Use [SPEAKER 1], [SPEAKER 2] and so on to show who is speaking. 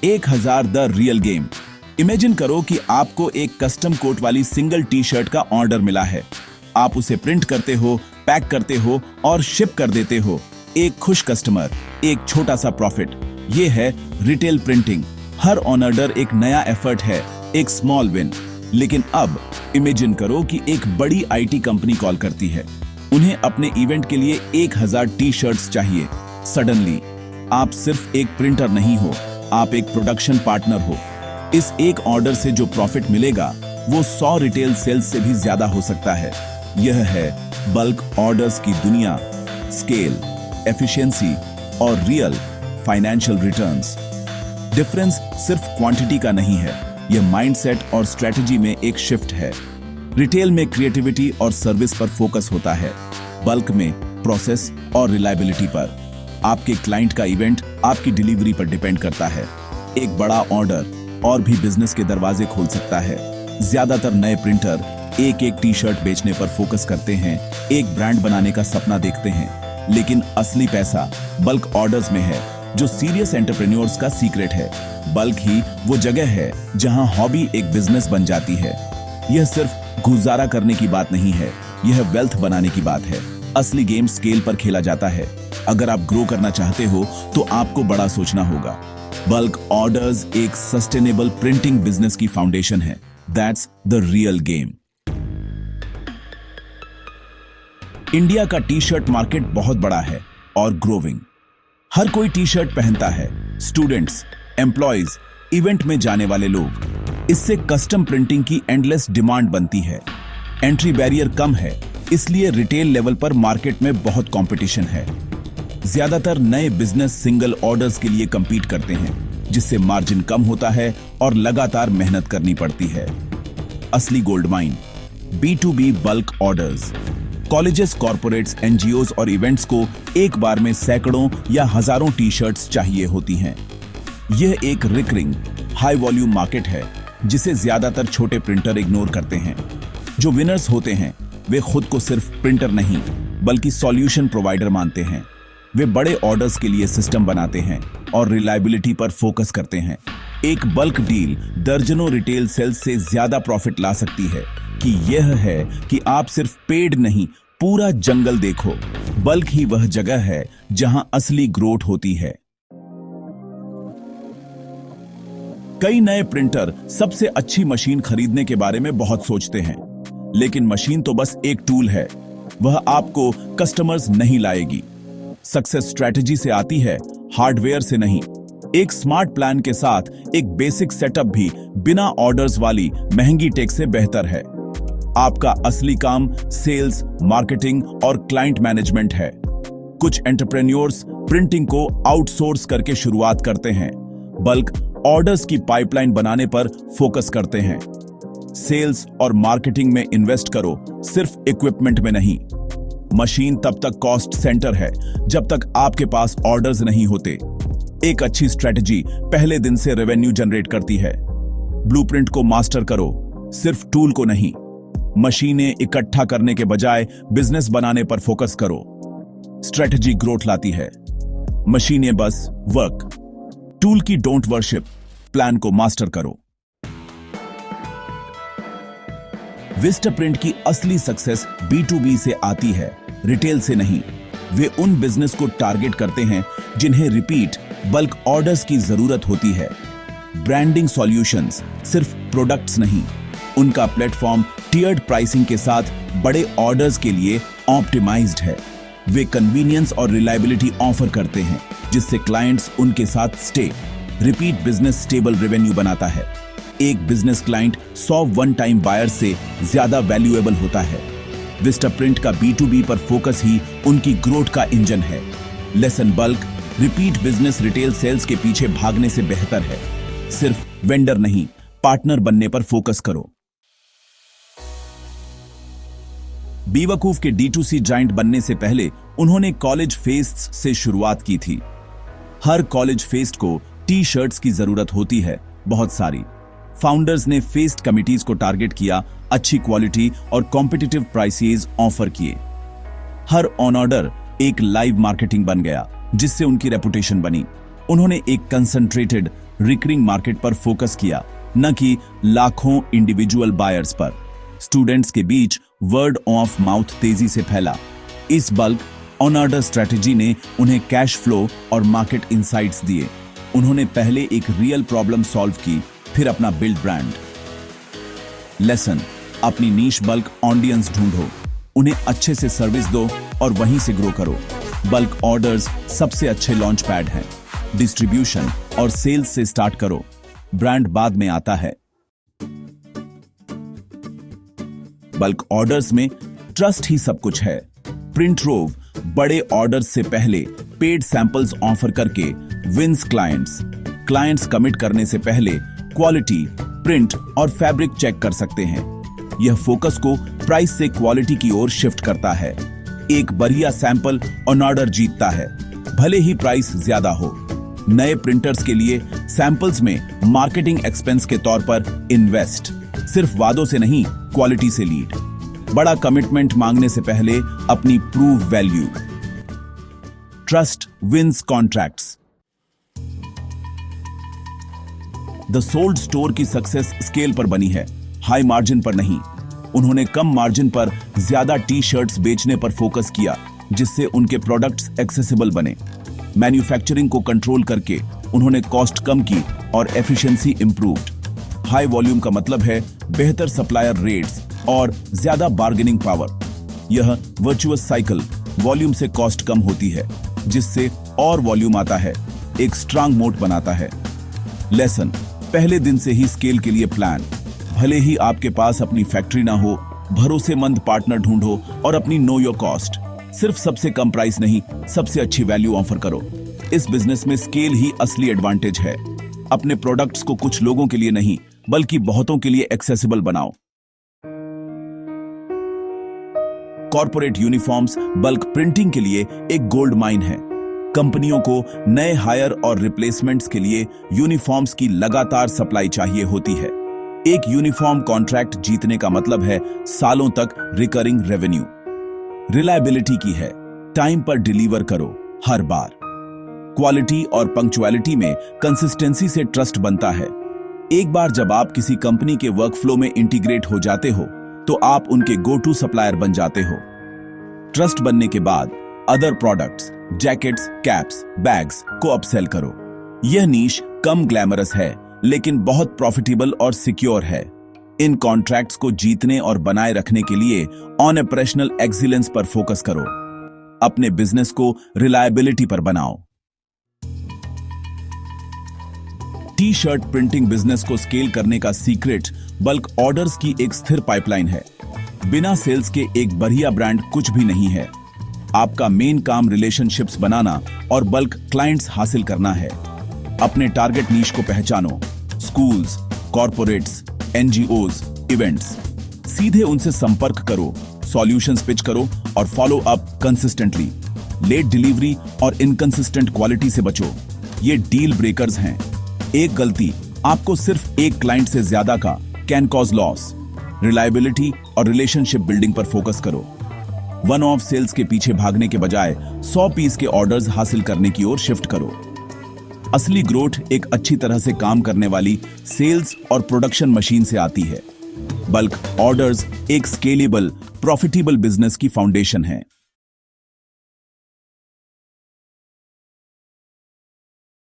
[SPEAKER 1] 1000 the real game. Imagine करो कि आपको एक कस्टम कोट वाली सिंगल टी शर्ट का ऑर्डर मिला है। आप उसे प्रिंट करते हो, पैक करते हो और शिप कर देते हो। एक खुश कस्टमर, एक छोटा सा प्रॉफिट। ये है रिटेल प्रिंटिंग। हर ऑर्डर एक नया एफर्ट है, एक स्मॉल विन। लेकिन अब इमेजिन करो कि एक बड़ी आईटी कंपनी कॉल करती है। उन्हें अपने इवेंट के लिए 1000 टी शर्ट्स चाहिए। सडनली आप सिर्फ एक प्रिंटर नहीं हो, आप एक प्रोडक्शन पार्टनर हो। इस एक ऑर्डर से जो प्रॉफिट मिलेगा वो 100 रिटेल सेल्स से भी ज्यादा हो सकता है। यह है बल्क ऑर्डर्स की दुनिया। स्केल, एफिशिएंसी और रियल फाइनेंशियल रिटर्न्स। डिफरेंस सिर्फ क्वांटिटी का नहीं है, यह माइंडसेट और स्ट्रेटजी में एक शिफ्ट है। रिटेल में क्रिएटिविटी और सर्विस पर फोकस होता है, बल्क में प्रोसेस और रिलायबिलिटी पर। आपके क्लाइंट का इवेंट आपकी डिलीवरी पर डिपेंड करता है। एक बड़ा ऑर्डर और भी बिजनेस के दरवाजे खोल सकता है। ज्यादातर नए प्रिंटर एक एक टी शर्ट बेचने पर फोकस करते हैं, एक ब्रांड बनाने का सपना देखते हैं। लेकिन असली पैसा बल्क ऑर्डर्स में है, जो सीरियस एंटरप्रेन्योर्स का सीक्रेट है। बल्क ही वो जगह है जहां हॉबी एक बिजनेस बन जाती है। यह सिर्फ गुजारा करने की बात नहीं है, यह वेल्थ बनाने की बात है। असली गेम स्केल पर खेला जाता है। अगर आप ग्रो करना चाहते हो तो आपको बड़ा सोचना होगा। बल्क ऑर्डर्स एक सस्टेनेबल प्रिंटिंग बिजनेस की फाउंडेशन है। That's the real game. India का टी शर्ट मार्केट बहुत बड़ा है और ग्रोविंग। हर कोई टी शर्ट पहनता है, स्टूडेंट्स, एम्प्लॉयज, इवेंट में जाने वाले लोग। इससे कस्टम प्रिंटिंग की एंडलेस डिमांड बनती है। एंट्री बैरियर कम है, इसलिए रिटेल लेवल पर मार्केट में बहुत कंपटीशन है। ज्यादातर नए बिजनेस सिंगल ऑर्डर्स के लिए कंपीट करते हैं, जिससे मार्जिन कम होता है और लगातार मेहनत करनी पड़ती है। असली gold mine B2B bulk orders. Colleges, corporates, NGOs और इवेंट्स को एक बार में सैकड़ों या हजारों टी शर्ट्स चाहिए होती हैं। यह एक रिकरिंग हाई वॉल्यूम मार्केट है, जिसे ज्यादातर छोटे प्रिंटर इग्नोर करते हैं। जो विनर्स होते हैं वे खुद को सिर्फ प्रिंटर नहीं बल्कि सॉल्यूशन प्रोवाइडर मानते हैं। वे बड़े ऑर्डर्स के लिए सिस्टम बनाते हैं और रिलायबिलिटी पर फोकस करते हैं। एक बल्क डील दर्जनों रिटेल सेल्स से ज्यादा प्रॉफिट ला सकती है। कि यह है कि आप सिर्फ पेड़ नहीं, पूरा जंगल देखो। बल्क ही वह जगह है जहां असली ग्रोथ होती है। कई नए प्रिंटर सबसे अच्छी मशीन खरीदने के बारे में बहुत सोचते हैं, लेकिन मशीन तो बस एक टूल है, वह आपको कस्टमर्स नहीं लाएगी। सक्सेस स्ट्रेटजी से आती है, हार्डवेयर से नहीं। एक स्मार्ट प्लान के साथ एक बेसिक सेटअप भी बिना ऑर्डर्स वाली महंगी टेक से बेहतर है। आपका असली काम सेल्स, मार्केटिंग और क्लाइंट मैनेजमेंट है। कुछ एंटरप्रेन्योर्स प्रिंटिंग को आउटसोर्स करके शुरुआत करते हैं, बल्क ऑर्डर्स की पाइपलाइन बनाने पर फोकस करते हैं। सेल्स और मार्केटिंग में इन्वेस्ट करो, सिर्फ इक्विपमेंट में नहीं। मशीन तब तक कॉस्ट सेंटर है जब तक आपके पास ऑर्डर्स नहीं होते। एक अच्छी स्ट्रेटजी पहले दिन से रेवेन्यू जनरेट करती है। ब्लूप्रिंट को मास्टर करो, सिर्फ टूल को नहीं। मशीनें इकट्ठा करने के बजाय बिजनेस बनाने पर फोकस करो। स्ट्रेटजी ग्रोथ लाती है, मशीनें बस वर्क। टूल की डोंट वर्शिप, प्लान को मास्टर करो। विस्टाप्रिंट की असली सक्सेस B2B से आती है, रिटेल से नहीं। वे उन बिजनेस को टारगेट करते हैं जिन्हें रिपीट बल्क ऑर्डर्स की जरूरत होती है। ब्रांडिंग सॉल्यूशंस, सिर्फ प्रोडक्ट्स नहीं। उनका प्लेटफॉर्म टियर्ड प्राइसिंग के साथ बड़े ऑर्डर्स के लिए ऑप्टिमाइज्ड है। वे कन्वीनियंस और रिलायबिलिटी ऑफर करते हैं, जिससे क्लाइंट्स उनके साथ stay. Repeat business stable revenue बनाता है। एक business client 100 one time buyer से ज्यादा वैल्यूएबल होता है। विस्टाप्रिंट का B2B पर फोकस ही उनकी ग्रोथ का इंजन है। Lesson bulk repeat business retail sales के पीछे भागने से बेहतर है। सिर्फ वेंडर नहीं, पार्टनर बनने पर फोकस करो। बेवकूफ के D2C जाइंट बनने से पहले उन्होंने कॉलेज फेस्ट्स से शुरुआत की थी। हर कॉलेज फेस्ट को टी शर्ट्स की जरूरत होती है, बहुत सारी। फाउंडर्स ने फेस्ट कमिटीज को टारगेट किया, अच्छी क्वालिटी और कॉम्पिटिटिव प्राइसेस ऑफर किए। हर ऑन ऑर्डर एक लाइव मार्केटिंग बन गया, जिससे उनकी रेपुटेशन बनी। उन्होंने एक कंसंट्रेटेड रिकरिंग मार्केट पर फोकस किया, न कि लाखों इंडिविजुअल बायर्स पर। स्टूडेंट्स के बीच वर्ड ऑफ माउथ तेजी से फैला। इस बल्क ऑन ऑर्डर स्ट्रेटेजी ने उन्हें कैश फ्लो और मार्केट इनसाइट्स दिए। उन्होंने पहले एक रियल प्रॉब्लम सॉल्व की, फिर अपना बिल्ड ब्रांड। लेसन, अपनी नीश बल्क ऑडियंस ढूंढो, उन्हें अच्छे से सर्विस दो और वहीं से ग्रो करो। बल्क ऑर्डर्स सबसे अच्छे लॉन्च पैड हैं। डिस्ट्रीब्यूशन और सेल्स से स्टार्ट करो, ब्रांड बाद में आता है। बल्क ऑर्डर्स में ट्रस्ट ही सब कुछ है। प्रिंट रोव बड़े ऑर्डर्स से पहले पेड सैंपल्स ऑफर करके विंस क्लाइंट्स कमिट करने से पहले क्वालिटी, प्रिंट और फैब्रिक चेक कर सकते हैं। यह फोकस को प्राइस से क्वालिटी की ओर शिफ्ट करता है। एक बढ़िया सैंपल ऑन ऑर्डर जीतता है, भले ही प्राइस ज्यादा हो। नए प्रिंटर्स के लिए सैंपल्स में मार्केटिंग एक्सपेंस के तौर पर इन्वेस्ट, सिर्फ वादों से नहीं, क्वालिटी से लीड। बड़ा कमिटमेंट मांगने से पहले अपनी prove value. Trust wins contracts. The sold store की सक्सेस स्केल पर बनी है, हाई मार्जिन पर नहीं। उन्होंने कम मार्जिन पर ज्यादा टी शर्ट्स बेचने पर फोकस किया, जिससे उनके प्रोडक्ट्स एक्सेसिबल बने। मैन्युफैक्चरिंग को कंट्रोल करके उन्होंने कॉस्ट कम की और एफिशिएंसी इंप्रूव्ड। हाई वॉल्यूम का मतलब है बेहतर सप्लायर रेट्स और ज्यादा बार्गेनिंग पावर। यह वर्चुअस साइकिल, वॉल्यूम से कॉस्ट कम होती है, जिससे और वॉल्यूम आता है, एक स्ट्रांग मोट बनाता है। लेसन, पहले दिन से ही स्केल के लिए प्लान। भले ही आपके पास अपनी फैक्ट्री ना हो, भरोसेमंद पार्टनर ढूंढो और अपनी नो योर कॉस्ट। सिर्फ सबसे कम प्राइस नहीं, सबसे अच्छी वैल्यू ऑफर करो। इस बिजनेस में स्केल ही असली एडवांटेज है। अपने प्रोडक्ट्स को कुछ लोगों के लिए नहीं, बल्कि बहुतों के लिए एक्सेसिबल बनाओ। कॉर्पोरेट यूनिफॉर्म्स बल्क प्रिंटिंग के लिए एक गोल्ड माइन है। कंपनियों को नए हायर और रिप्लेसमेंट्स के लिए यूनिफॉर्म्स की लगातार सप्लाई चाहिए होती है। एक यूनिफॉर्म कॉन्ट्रैक्ट जीतने का मतलब है सालों तक रिकरिंग रेवेन्यू। रिलायबिलिटी की है, टाइम पर डिलीवर करो हर बार। क्वालिटी और पंक्चुअलिटी में कंसिस्टेंसी से ट्रस्ट बनता है। एक बार जब आप किसी कंपनी के वर्कफ्लो में इंटीग्रेट हो जाते हो, तो आप उनके गो टू सप्लायर बन जाते हो। ट्रस्ट बनने के बाद other products, jackets, caps, bags को अपसेल करो। यह नीश कम ग्लैमरस है, लेकिन बहुत प्रॉफिटेबल और सिक्योर है। इन कॉन्ट्रैक्ट्स को जीतने और बनाए रखने के लिए ऑन ऑपरेशनल एक्सीलेंस पर फोकस करो। अपने बिजनेस को रिलायबिलिटी पर बनाओ। टी शर्ट प्रिंटिंग बिजनेस को स्केल करने का सीक्रेट बल्क ऑर्डर्स की एक स्थिर पाइपलाइन है। बिना सेल्स के एक बढ़िया ब्रांड कुछ भी नहीं है। आपका मेन काम रिलेशनशिप्स बनाना और बल्क क्लाइंट्स हासिल करना है। अपने टारगेट नीश को पहचानो, स्कूल्स, कॉर्पोरेट्स, एनजीओज, इवेंट्स। सीधे उनसे संपर्क करो, सॉल्यूशंस पिच करो और follow up consistently. Late delivery और इनकंसिस्टेंट क्वालिटी से बचो, ये डील ब्रेकर्स हैं। एक गलती आपको सिर्फ एक क्लाइंट से ज्यादा का कैन कॉज लॉस। रिलायबिलिटी और रिलेशनशिप बिल्डिंग पर फोकस करो। वन ऑफ सेल्स के पीछे भागने के बजाय 100 पीस के ऑर्डर्स हासिल करने की ओर शिफ्ट करो। असली ग्रोथ एक अच्छी तरह से काम करने वाली सेल्स और प्रोडक्शन मशीन से आती है। बल्क ऑर्डर्स एक स्केलेबल, प्रॉफिटेबल बिजनेस की फाउंडेशन है।